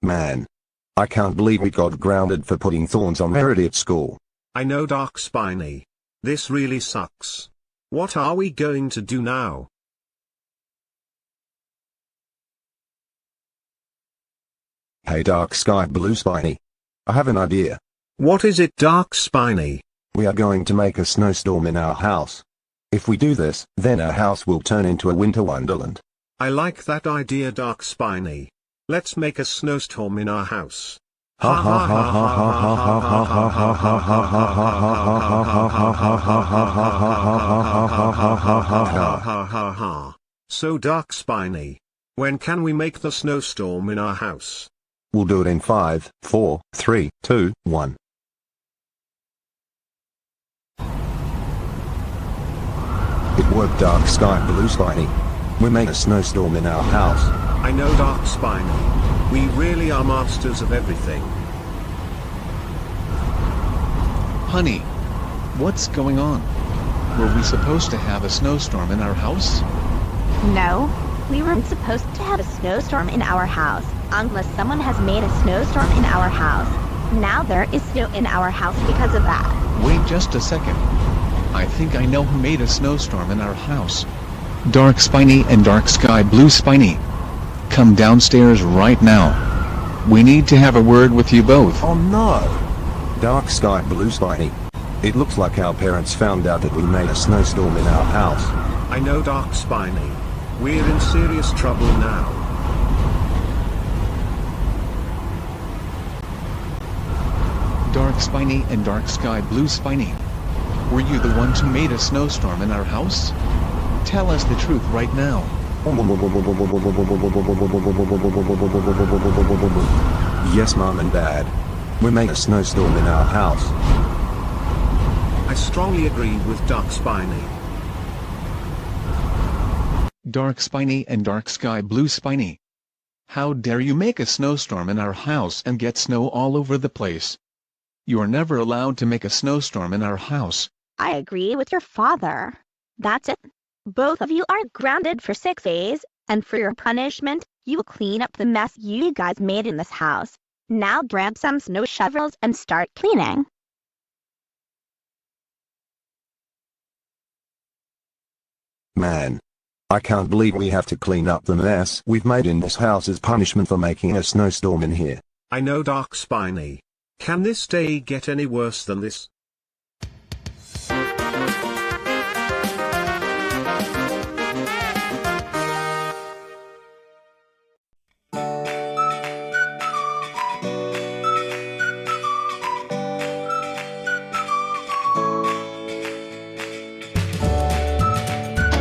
Man. I can't believe we got grounded for putting thorns on Rarity at school. I know, Dark Spiny. This really sucks. What are we going to do now? Hey Dark Sky Blue Spiny. I have an idea. What is it, Dark Spiny? We are going to make a snowstorm in our house. If we do this, then our house will turn into a winter wonderland. I like that idea, Dark Spiny. Let's make a snowstorm in our house. Ha ha ha ha ha ha ha ha ha ha ha ha ha ha. So Dark Spiny, when can we make the snowstorm in our house? We'll do it in 5, 4, 3, 2, 1. It worked, Dark Sky Blue Spiny. We made a snowstorm in our house. I know, Dark Spiny. We really are masters of everything. Honey, what's going on? Were we supposed to have a snowstorm in our house? No, we weren't supposed to have a snowstorm in our house, unless someone has made a snowstorm in our house. Now there is snow in our house because of that. Wait just a second. I think I know who made a snowstorm in our house. Dark Spiny and Dark Sky Blue Spiny. Come downstairs right now. We need to have a word with you both. Oh no! Dark Sky Blue Spiny. It looks like our parents found out that we made a snowstorm in our house. I know, Dark Spiny. We're in serious trouble now. Dark Spiny and Dark Sky Blue Spiny. Were you the ones who made a snowstorm in our house? Tell us the truth right now. Yes, Mom and Dad. We made a snowstorm in our house. I strongly agree with Dark Spiny. Dark Spiny and Dark Sky Blue Spiny. How dare you make a snowstorm in our house and get snow all over the place? You're never allowed to make a snowstorm in our house. I agree with your father. That's it. Both of you are grounded for 6 days, and for your punishment, you will clean up the mess you guys made in this house. Now grab some snow shovels and start cleaning. Man. I can't believe we have to clean up the mess we've made in this house as punishment for making a snowstorm in here. I know, Dark Spiny. Can this day get any worse than this?